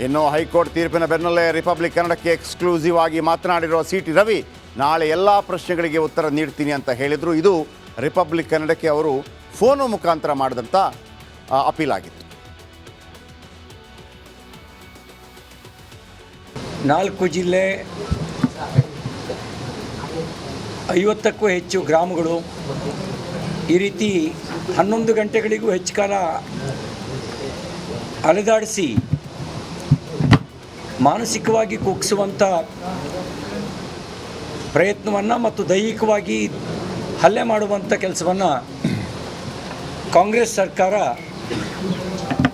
ಇನ್ನು ಹೈಕೋರ್ಟ್ ತೀರ್ಪಿನ ಬೆನ್ನಲ್ಲೇ ರಿಪಬ್ಲಿಕ್ ಕನ್ನಡಕ್ಕೆ ಎಕ್ಸ್ಕ್ಲೂಸಿವ್ ಆಗಿ ಮಾತನಾಡಿರುವ ಸಿ.ಟಿ. ರವಿ ನಾಳೆ ಎಲ್ಲ ಪ್ರಶ್ನೆಗಳಿಗೆ ಉತ್ತರ ನೀಡ್ತೀನಿ ಅಂತ ಹೇಳಿದರು. ಇದು ರಿಪಬ್ಲಿಕ್ ಕನ್ನಡಕ್ಕೆ ಅವರು ಫೋನು ಮುಖಾಂತರ ಮಾಡಿದಂಥ ಅಪೀಲ್ ಆಗಿತ್ತು. 4 ಜಿಲ್ಲೆ 50ಕ್ಕೂ ಹೆಚ್ಚು ಗ್ರಾಮಗಳು ಈ ರೀತಿ 11 ಗಂಟೆಗಳಿಗೂ ಹೆಚ್ಚು ಕಾಲ ಅಲೆದಾಡಿಸಿ ಮಾನಸಿಕವಾಗಿ ಕುಗ್ಗಿಸುವಂಥ ಪ್ರಯತ್ನವನ್ನು ಮತ್ತು ದೈಹಿಕವಾಗಿ ಹಲ್ಲೆ ಮಾಡುವಂಥ ಕೆಲಸವನ್ನು ಕಾಂಗ್ರೆಸ್ ಸರ್ಕಾರ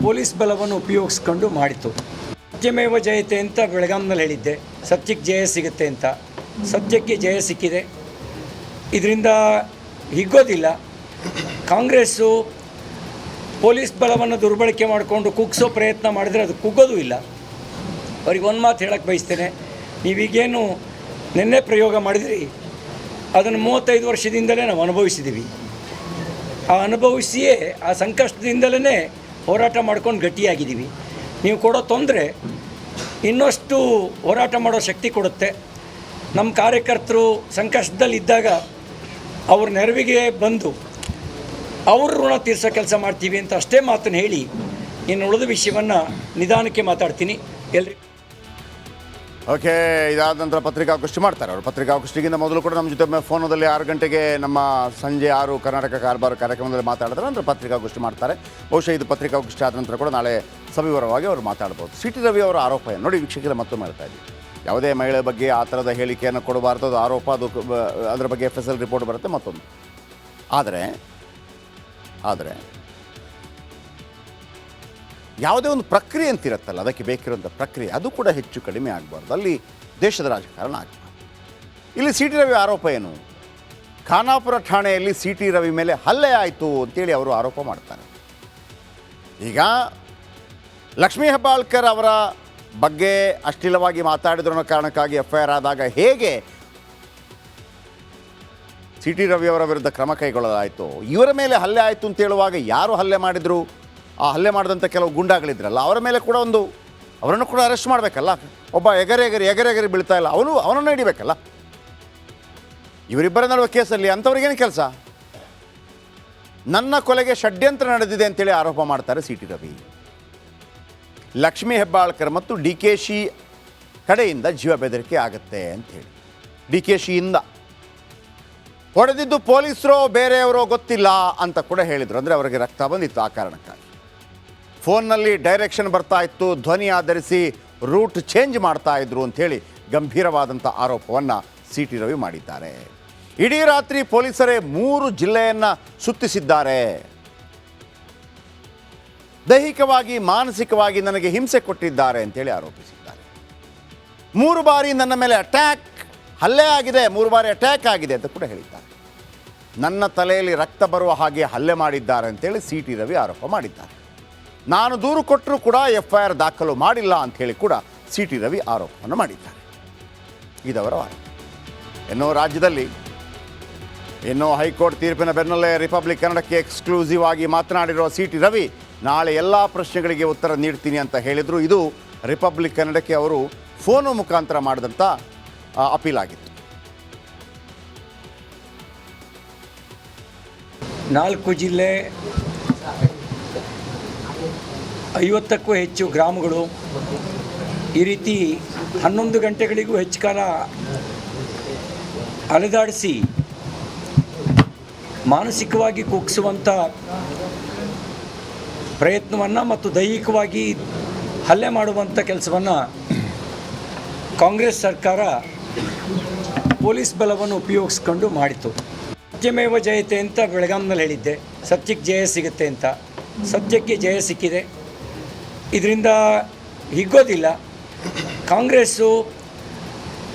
ಪೊಲೀಸ್ ಬಲವನ್ನು ಉಪಯೋಗಿಸ್ಕೊಂಡು ಮಾಡಿತು. ಸತ್ಯಮೇವ ಜಯತೆ ಅಂತ ಬೆಳಗಾಂನಲ್ಲಿ ಹೇಳಿದ್ದೆ, ಸತ್ಯಕ್ಕೆ ಜಯ ಸಿಗುತ್ತೆ ಅಂತ. ಸತ್ಯಕ್ಕೆ ಜಯ ಸಿಕ್ಕಿದೆ. ಇದರಿಂದ ಹಿಗ್ಗೋದಿಲ್ಲ. ಕಾಂಗ್ರೆಸ್ಸು ಪೊಲೀಸ್ ಬಲವನ್ನು ದುರ್ಬಳಕೆ ಮಾಡಿಕೊಂಡು ಕುಗ್ಗಿಸೋ ಪ್ರಯತ್ನ ಮಾಡಿದರೆ ಅದು ಕುಗ್ಗೋದು ಇಲ್ಲ. ಅವ್ರಿಗೆ ಒಂದು ಮಾತು ಹೇಳಕ್ಕೆ ಬಯಸ್ತೇನೆ, ನೀವೀಗೇನು ನಿನ್ನೆ ಪ್ರಯೋಗ ಮಾಡಿದ್ರಿ ಅದನ್ನು 35 ವರ್ಷದಿಂದಲೇ ನಾವು ಅನುಭವಿಸಿದ್ದೀವಿ. ಆ ಅನುಭವಿಸಿಯೇ ಆ ಸಂಕಷ್ಟದಿಂದಲೇ ಹೋರಾಟ ಮಾಡ್ಕೊಂಡು ಗಟ್ಟಿಯಾಗಿದ್ದೀವಿ. ನೀವು ಕೊಡೋ ತೊಂದರೆ ಇನ್ನಷ್ಟು ಹೋರಾಟ ಮಾಡೋ ಶಕ್ತಿ ಕೊಡುತ್ತೆ. ನಮ್ಮ ಕಾರ್ಯಕರ್ತರು ಸಂಕಷ್ಟದಲ್ಲಿದ್ದಾಗ ಅವ್ರ ನೆರವಿಗೆ ಬಂದು ಅವ್ರ ಋಣ ತೀರ್ಸೋ ಕೆಲಸ ಮಾಡ್ತೀವಿ ಅಂತ ಅಷ್ಟೇ ಮಾತನ್ನು ಹೇಳಿ ಇನ್ನು ಉಳಿದ ವಿಷಯವನ್ನು ನಿಧಾನಕ್ಕೆ ಮಾತಾಡ್ತೀನಿ. ಎಲ್ರಿಗೂ ಓಕೆ. ಇದಾದ ನಂತರ ಪತ್ರಿಕಾಗೋಷ್ಠಿ ಮಾಡ್ತಾರೆ ಅವರು. ಪತ್ರಿಕಾಗೋಷ್ಠಿಗಿಂತ ಮೊದಲು ಕೂಡ ನಮ್ಮ ಜೊತೆ ಫೋನದಲ್ಲಿ 6 ಗಂಟೆಗೆ ನಮ್ಮ ಸಂಜೆ 6 ಕರ್ನಾಟಕ ಕಾರ್ಬಾರ್ ಕಾರ್ಯಕ್ರಮದಲ್ಲಿ ಮಾತಾಡಿದ್ರೆ ನಂತರ ಪತ್ರಿಕಾಗೋಷ್ಠಿ ಮಾಡ್ತಾರೆ. ಬಹುಶಃ ಇದು ಪತ್ರಿಕಾಗೋಷ್ಠಿ ಆದ ನಂತರ ಕೂಡ ನಾಳೆ ಸವಿವರವಾಗಿ ಅವರು ಮಾತಾಡ್ಬೋದು. ಸಿ.ಟಿ. ರವಿ ಅವರ ಆರೋಪ ಏನು ನೋಡಿ, ವೀಕ್ಷಕರ ಮತ್ತೊಮ್ಮೆ ಹೇಳ್ತಾ ಇದ್ದೀವಿ. ಯಾವುದೇ ಮಹಿಳೆ ಬಗ್ಗೆ ಆ ಥರದ ಹೇಳಿಕೆಯನ್ನು ಕೊಡಬಾರ್ದು, ಅದು ಆರೋಪ, ಅದು ಅದರ ಬಗ್ಗೆ FSL ರಿಪೋರ್ಟ್ ಬರುತ್ತೆ ಮತ್ತೊಂದು. ಆದರೆ ಯಾವುದೇ ಒಂದು ಪ್ರಕ್ರಿಯೆ ಅಂತಿರುತ್ತಲ್ಲ, ಅದಕ್ಕೆ ಬೇಕಿರುವಂಥ ಪ್ರಕ್ರಿಯೆ ಅದು ಕೂಡ ಹೆಚ್ಚು ಕಡಿಮೆ ಆಗಬಾರ್ದು. ಅಲ್ಲಿ ದೇಶದ ರಾಜಕಾರಣ ಆಗಬಾರ್ದು. ಇಲ್ಲಿ ಸಿ.ಟಿ. ರವಿ ಆರೋಪ ಏನು? ಖಾನಾಪುರ ಠಾಣೆಯಲ್ಲಿ ಸಿ.ಟಿ. ರವಿ ಮೇಲೆ ಹಲ್ಲೆ ಆಯಿತು ಅಂತೇಳಿ ಅವರು ಆರೋಪ ಮಾಡ್ತಾರೆ. ಈಗ ಲಕ್ಷ್ಮೀ ಹೆಬ್ಬಾಳ್ಕರ್ ಅವರ ಬಗ್ಗೆ ಅಶ್ಲೀಲವಾಗಿ ಮಾತಾಡಿದ್ರು ಅನ್ನೋ ಕಾರಣಕ್ಕಾಗಿ FIR ಆದಾಗ ಹೇಗೆ ಸಿ.ಟಿ. ರವಿ ಅವರ ವಿರುದ್ಧ ಕ್ರಮ ಕೈಗೊಳ್ಳಲಾಯಿತು, ಇವರ ಮೇಲೆ ಹಲ್ಲೆ ಆಯಿತು ಅಂತ ಹೇಳುವಾಗ ಯಾರು ಹಲ್ಲೆ ಮಾಡಿದರು, ಆ ಹಲ್ಲೆ ಮಾಡಿದಂಥ ಕೆಲವು ಗುಂಡಾಗಳಿದ್ರಲ್ಲ ಅವರ ಮೇಲೆ ಕೂಡ ಅವರನ್ನು ಕೂಡ ಅರೆಸ್ಟ್ ಮಾಡಬೇಕಲ್ಲ. ಒಬ್ಬ ಎಗರೆಗರಿ ಬೀಳ್ತಾ ಇಲ್ಲ, ಅವನನ್ನು ಹಿಡಿಬೇಕಲ್ಲ. ಇವರಿಬ್ಬರ ನಡುವೆ ಕೇಸಲ್ಲಿ ಅಂಥವ್ರಿಗೇನು ಕೆಲಸ? ನನ್ನ ಕೊಲೆಗೆ ಷಡ್ಯಂತ್ರ ನಡೆದಿದೆ ಅಂತೇಳಿ ಆರೋಪ ಮಾಡ್ತಾರೆ ಸಿ.ಟಿ. ರವಿ. ಲಕ್ಷ್ಮೀ ಹೆಬ್ಬಾಳ್ಕರ್ ಮತ್ತು DKC ಕಡೆಯಿಂದ ಜೀವ ಬೆದರಿಕೆ ಆಗುತ್ತೆ ಅಂಥೇಳಿ, DKCಯಿಂದ ಹೊಡೆದಿದ್ದು ಪೊಲೀಸರೋ ಬೇರೆಯವರೋ ಗೊತ್ತಿಲ್ಲ ಅಂತ ಕೂಡ ಹೇಳಿದರು. ಅಂದರೆ ಅವರಿಗೆ ರಕ್ತ ಬಂದಿತ್ತು ಆ ಕಾರಣಕ್ಕಾಗಿ. ಫೋನ್ನಲ್ಲಿ ಡೈರೆಕ್ಷನ್ ಬರ್ತಾ ಇತ್ತು, ಧ್ವನಿ ಆಧರಿಸಿ ರೂಟ್ ಚೇಂಜ್ ಮಾಡ್ತಾ ಇದ್ರು ಅಂಥೇಳಿ ಗಂಭೀರವಾದಂಥ ಆರೋಪವನ್ನು ಸಿ.ಟಿ. ರವಿ ಮಾಡಿದ್ದಾರೆ. ಇಡೀ ರಾತ್ರಿ ಪೊಲೀಸರೇ 3 ಜಿಲ್ಲೆಯನ್ನು ಸುತ್ತಿಸಿದ್ದಾರೆ. ದೈಹಿಕವಾಗಿ ಮಾನಸಿಕವಾಗಿ ನನಗೆ ಹಿಂಸೆ ಕೊಟ್ಟಿದ್ದಾರೆ ಅಂತೇಳಿ ಆರೋಪಿಸಿದ್ದಾರೆ. 3 ಬಾರಿ ನನ್ನ ಮೇಲೆ ಹಲ್ಲೆ ಆಗಿದೆ, 3 ಬಾರಿ ಅಟ್ಯಾಕ್ ಆಗಿದೆ ಅಂತ ಕೂಡ ಹೇಳಿದ್ದಾರೆ. ನನ್ನ ತಲೆಯಲ್ಲಿ ರಕ್ತ ಬರುವ ಹಾಗೆ ಹಲ್ಲೆ ಮಾಡಿದ್ದಾರೆ ಅಂತೇಳಿ ಸಿ.ಟಿ. ರವಿ ಆರೋಪ ಮಾಡಿದ್ದಾರೆ. ನಾನು ದೂರು ಕೊಟ್ಟರೂ ಕೂಡ FIR ದಾಖಲು ಮಾಡಿಲ್ಲ ಅಂಥೇಳಿ ಕೂಡ ಸಿ.ಟಿ. ರವಿ ಆರೋಪವನ್ನು ಮಾಡಿದ್ದಾರೆ. ಇದವರ ವಾದ. ರಾಜ್ಯದಲ್ಲಿ ಹೈಕೋರ್ಟ್ ತೀರ್ಪಿನ ಬೆನ್ನಲ್ಲೇ ರಿಪಬ್ಲಿಕ್ ಕನ್ನಡಕ್ಕೆ ಎಕ್ಸ್ಕ್ಲೂಸಿವ್ ಆಗಿ ಮಾತನಾಡಿರುವ ಸಿ.ಟಿ. ರವಿ ನಾಳೆ ಎಲ್ಲ ಪ್ರಶ್ನೆಗಳಿಗೆ ಉತ್ತರ ನೀಡ್ತೀನಿ ಅಂತ ಹೇಳಿದರು. ಇದು ರಿಪಬ್ಲಿಕ್ ಕನ್ನಡಕ್ಕೆ ಅವರು ಫೋನು ಮುಖಾಂತರ ಮಾಡಿದಂಥ ಅಪೀಲ್ ಆಗಿತ್ತು. 4 ಜಿಲ್ಲೆ 50ಕ್ಕೂ ಹೆಚ್ಚು ಗ್ರಾಮಗಳು ಈ ರೀತಿ 11 ಗಂಟೆಗಳಿಗೂ ಹೆಚ್ಚು ಕಾಲ ಅಲೆದಾಡಿಸಿ ಮಾನಸಿಕವಾಗಿ ಕುಗ್ಗಿಸುವಂಥ ಪ್ರಯತ್ನವನ್ನು ಮತ್ತು ದೈಹಿಕವಾಗಿ ಹಲ್ಲೆ ಮಾಡುವಂಥ ಕೆಲಸವನ್ನು ಕಾಂಗ್ರೆಸ್ ಸರ್ಕಾರ ಪೊಲೀಸ್ ಬಲವನ್ನು ಉಪಯೋಗಿಸ್ಕೊಂಡು ಮಾಡಿತು. ಸತ್ಯಮೇವ ಜಯತೆ ಅಂತ ಬೆಳಗಾಂನಲ್ಲಿ ಹೇಳಿದ್ದೆ, ಸತ್ಯಕ್ಕೆ ಜಯ ಸಿಗುತ್ತೆ ಅಂತ. ಸತ್ಯಕ್ಕೆ ಜಯ ಸಿಕ್ಕಿದೆ. ಇದರಿಂದ ಹಿಗ್ಗೋದಿಲ್ಲ. ಕಾಂಗ್ರೆಸ್ಸು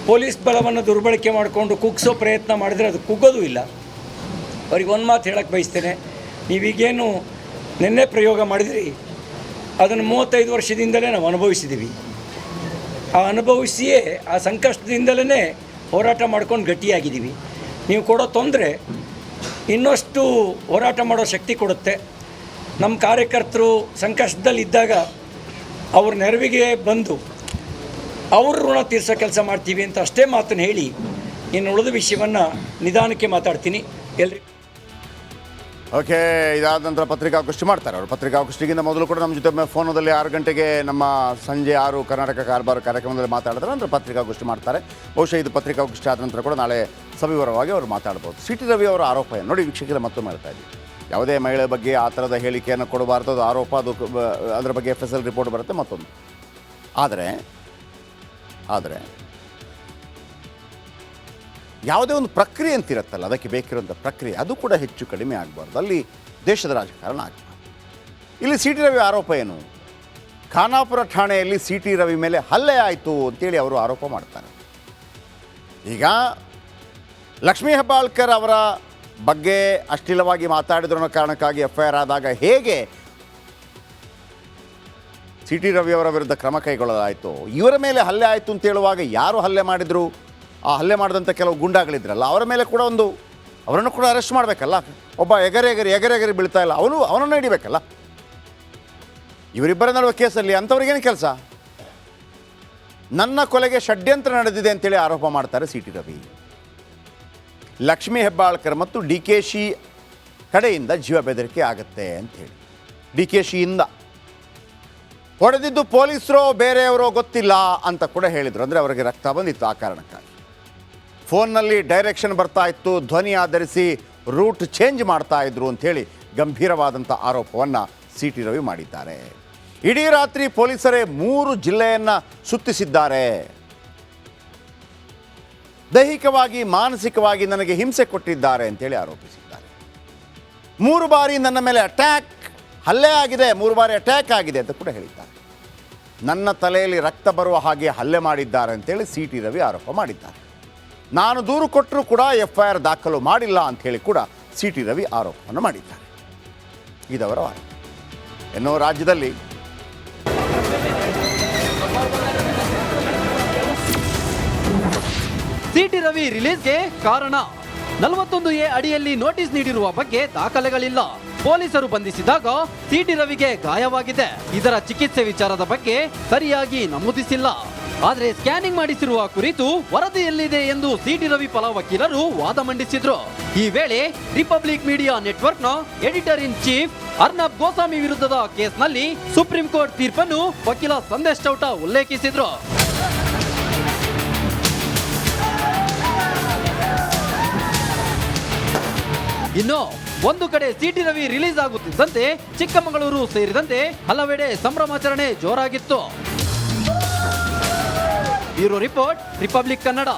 ಪೊಲೀಸ್ ಬಲವನ್ನು ದುರ್ಬಳಕೆ ಮಾಡಿಕೊಂಡು ಕುಗ್ಗಿಸೋ ಪ್ರಯತ್ನ ಮಾಡಿದರೆ ಅದು ಕುಗ್ಗೋದು ಇಲ್ಲ. ಅವ್ರಿಗೆ ಒಂದು ಮಾತು ಹೇಳಕ್ಕೆ ಬಯಸ್ತೇನೆ, ನೀವೀಗೇನು ನಿನ್ನೆ ಪ್ರಯೋಗ ಮಾಡಿದ್ರಿ ಅದನ್ನು 35 ವರ್ಷದಿಂದಲೇ ನಾವು ಅನುಭವಿಸಿದ್ದೀವಿ. ಆ ಅನುಭವಿಸಿಯೇ ಆ ಸಂಕಷ್ಟದಿಂದಲೇ ಹೋರಾಟ ಮಾಡ್ಕೊಂಡು ಗಟ್ಟಿಯಾಗಿದ್ದೀವಿ. ನೀವು ಕೊಡೋ ತೊಂದರೆ ಇನ್ನಷ್ಟು ಹೋರಾಟ ಮಾಡೋ ಶಕ್ತಿ ಕೊಡುತ್ತೆ. ನಮ್ಮ ಕಾರ್ಯಕರ್ತರು ಸಂಕಷ್ಟದಲ್ಲಿದ್ದಾಗ ಅವ್ರ ನೆರವಿಗೆ ಬಂದು ಅವ್ರ ಋಣ ತೀರ್ಸೋ ಕೆಲಸ ಮಾಡ್ತೀವಿ ಅಂತ ಅಷ್ಟೇ ಮಾತನ್ನು ಹೇಳಿ ಇನ್ನು ಉಳಿದ ವಿಷಯವನ್ನು ನಿಧಾನಕ್ಕೆ ಮಾತಾಡ್ತೀನಿ. ಎಲ್ರಿಗೂ ಓಕೆ, ಇದಾದ ನಂತರ ಪತ್ರಿಕಾಗೋಷ್ಠಿ ಮಾಡ್ತಾರೆ ಅವರು. ಪತ್ರಿಕಾಗೋಷ್ಠಿಗಿಂತ ಮೊದಲು ಕೂಡ ನಮ್ಮ ಜೊತೆ ಫೋನದಲ್ಲಿ 6 ಗಂಟೆಗೆ ನಮ್ಮ ಸಂಜೆ 6 ಕರ್ನಾಟಕ ಕಾರ್ಬಾರ್ ಕಾರ್ಯಕ್ರಮದಲ್ಲಿ ಮಾತಾಡಿದ್ರೆ ನಂತರ ಪತ್ರಿಕಾಗೋಷ್ಠಿ ಮಾಡ್ತಾರೆ. ಬಹುಶಃ ಇದು ಪತ್ರಿಕಾಗೋಷ್ಠಿ ಆದ ನಂತರ ಕೂಡ ನಾಳೆ ಸವಿವರವಾಗಿ ಅವರು ಮಾತಾಡ್ಬೋದು. ಸಿ ಟಿ ರವಿ ಅವರ ಆರೋಪ ಏನು ನೋಡಿ ವೀಕ್ಷಕರ, ಮತ್ತೊಮ್ಮೆ ಹೇಳ್ತಾ ಇದ್ದೀವಿ, ಯಾವುದೇ ಮಹಿಳೆ ಬಗ್ಗೆ ಆ ಥರದ ಹೇಳಿಕೆಯನ್ನು ಕೊಡಬಾರ್ದು, ಅದು ಆರೋಪ, ಅದು ಅದರ ಬಗ್ಗೆ FSL ರಿಪೋರ್ಟ್ ಬರುತ್ತೆ ಮತ್ತೊಂದು. ಆದರೆ ಯಾವುದೇ ಒಂದು ಪ್ರಕ್ರಿಯೆ ಅಂತಿರುತ್ತಲ್ಲ, ಅದಕ್ಕೆ ಬೇಕಿರುವಂಥ ಪ್ರಕ್ರಿಯೆ ಅದು ಕೂಡ ಹೆಚ್ಚು ಕಡಿಮೆ ಆಗಬಾರ್ದು, ಅಲ್ಲಿ ದೇಶದ ರಾಜಕಾರಣ ಆಗಬಾರ್ದು. ಇಲ್ಲಿ ಸಿ ಟಿ ರವಿ ಆರೋಪ ಏನು? ಖಾನಾಪುರ ಠಾಣೆಯಲ್ಲಿ ಸಿ ಟಿ ರವಿ ಮೇಲೆ ಹಲ್ಲೆ ಆಯಿತು ಅಂತೇಳಿ ಅವರು ಆರೋಪ ಮಾಡ್ತಾರೆ. ಈಗ ಲಕ್ಷ್ಮೀ ಹೆಬ್ಬಾಳ್ಕರ್ ಅವರ ಬಗ್ಗೆ ಅಶ್ಲೀಲವಾಗಿ ಮಾತಾಡಿದ್ರು ಅನ್ನೋ ಕಾರಣಕ್ಕಾಗಿ FIR ಆದಾಗ ಹೇಗೆ ಸಿ ಟಿ ರವಿ ಅವರ ವಿರುದ್ಧ ಕ್ರಮ ಕೈಗೊಳ್ಳಲಾಯಿತು, ಇವರ ಮೇಲೆ ಹಲ್ಲೆ ಆಯಿತು ಅಂತ ಹೇಳುವಾಗ ಯಾರು ಹಲ್ಲೆ ಮಾಡಿದರು, ಆ ಹಲ್ಲೆ ಮಾಡಿದಂಥ ಕೆಲವು ಗುಂಡಾಗಳಿದ್ರಲ್ಲ ಅವರ ಮೇಲೆ ಕೂಡ ಅವರನ್ನು ಕೂಡ ಅರೆಸ್ಟ್ ಮಾಡಬೇಕಲ್ಲ. ಒಬ್ಬ ಎಗರೆಗರಿ ಬೀಳ್ತಾ ಇಲ್ಲ, ಅವನನ್ನು ಹಿಡಿಬೇಕಲ್ಲ. ಇವರಿಬ್ಬರ ನಡುವೆ ಕೇಸಲ್ಲಿ ಅಂಥವ್ರಿಗೇನು ಕೆಲಸ? ನನ್ನ ಕೊಲೆಗೆ ಷಡ್ಯಂತ್ರ ನಡೆದಿದೆ ಅಂತೇಳಿ ಆರೋಪ ಮಾಡ್ತಾರೆ ಸಿ ಟಿ ರವಿ. ಲಕ್ಷ್ಮೀ ಹೆಬ್ಬಾಳ್ಕರ್ ಮತ್ತು DKC ಕಡೆಯಿಂದ ಜೀವ ಬೆದರಿಕೆ ಆಗುತ್ತೆ ಅಂಥೇಳಿ, DKCಯಿಂದ ಹೊಡೆದಿದ್ದು ಪೊಲೀಸರೋ ಬೇರೆಯವರೋ ಗೊತ್ತಿಲ್ಲ ಅಂತ ಕೂಡ ಹೇಳಿದರು. ಅಂದರೆ ಅವರಿಗೆ ರಕ್ತ ಬಂದಿತ್ತು, ಆ ಕಾರಣಕ್ಕಾಗಿ ಫೋನ್ನಲ್ಲಿ ಡೈರೆಕ್ಷನ್ ಬರ್ತಾ ಇತ್ತು, ಧ್ವನಿ ಆಧರಿಸಿ ರೂಟ್ ಚೇಂಜ್ ಮಾಡ್ತಾ ಇದ್ರು ಅಂಥೇಳಿ ಗಂಭೀರವಾದಂಥ ಆರೋಪವನ್ನು ಸಿ ಟಿ ರವಿ ಮಾಡಿದ್ದಾರೆ. ಇಡೀ ರಾತ್ರಿ ಪೊಲೀಸರೇ 3 ಜಿಲ್ಲೆಯನ್ನು ಸುತ್ತಿಸಿದ್ದಾರೆ, ದೈಹಿಕವಾಗಿ ಮಾನಸಿಕವಾಗಿ ನನಗೆ ಹಿಂಸೆ ಕೊಟ್ಟಿದ್ದಾರೆ ಅಂತೇಳಿ ಆರೋಪಿಸಿದ್ದಾರೆ. 3 ಬಾರಿ ನನ್ನ ಮೇಲೆ ಹಲ್ಲೆ ಆಗಿದೆ, 3 ಬಾರಿ ಅಟ್ಯಾಕ್ ಆಗಿದೆ ಅಂತ ಕೂಡ ಹೇಳಿದ್ದಾರೆ. ನನ್ನ ತಲೆಯಲ್ಲಿ ರಕ್ತ ಬರುವ ಹಾಗೆ ಹಲ್ಲೆ ಮಾಡಿದ್ದಾರೆ ಅಂತೇಳಿ ಸಿ ಟಿ ರವಿ ಆರೋಪ ಮಾಡಿದ್ದಾರೆ. ನಾನು ದೂರು ಕೊಟ್ಟರೂ ಕೂಡ FIR ದಾಖಲು ಮಾಡಿಲ್ಲ ಅಂಥೇಳಿ ಕೂಡ ಸಿ ಟಿ ರವಿ ಆರೋಪವನ್ನು ಮಾಡಿದ್ದಾರೆ. ಇದವರ ವಾದ. ಇನ್ನೂ ರಾಜ್ಯದಲ್ಲಿ ಸಿಟಿ ರವಿ ರಿಲೀಸ್ಗೆ ಕಾರಣ 41A ಅಡಿಯಲ್ಲಿ ನೋಟಿಸ್ ನೀಡಿರುವ ಬಗ್ಗೆ ದಾಖಲೆಗಳಿಲ್ಲ. ಪೊಲೀಸರು ಬಂಧಿಸಿದಾಗ ಸಿಟಿ ರವಿಗೆ ಗಾಯವಾಗಿದೆ. ಇದರ ಚಿಕಿತ್ಸೆ ವಿಚಾರದ ಬಗ್ಗೆ ಸರಿಯಾಗಿ ನಮೂದಿಸಿಲ್ಲ. ಆದರೆ ಸ್ಕ್ಯಾನಿಂಗ್ ಮಾಡಿಸಿರುವ ಕುರಿತು ವರದಿಯಲ್ಲಿದೆ ಎಂದು ಸಿಟಿ ರವಿ ಪರ ವಕೀಲರು ವಾದ ಮಂಡಿಸಿದ್ರು. ಈ ವೇಳೆ ರಿಪಬ್ಲಿಕ್ ಮೀಡಿಯಾ ನೆಟ್ವರ್ಕ್ನ editor in chief Arnab Goswami ವಿರುದ್ಧದ ಕೇಸ್ನಲ್ಲಿ ಸುಪ್ರೀಂ ಕೋರ್ಟ್ ತೀರ್ಪನ್ನು ವಕೀಲ ಸಂದೇಶ್ ಚೌಟ ಉಲ್ಲೇಖಿಸಿದ್ರು. ಇನ್ನು ಒಂದು ಕಡೆ ಸಿಟಿ ರವಿ ರಿಲೀಸ್ ಆಗುತ್ತಿದ್ದಂತೆ ಚಿಕ್ಕಮಗಳೂರು ಸೇರಿದಂತೆ ಹಲವೆಡೆ ಸಂಭ್ರಮಾಚರಣೆ ಜೋರಾಗಿತ್ತು. Bureau report, Republic Kannada.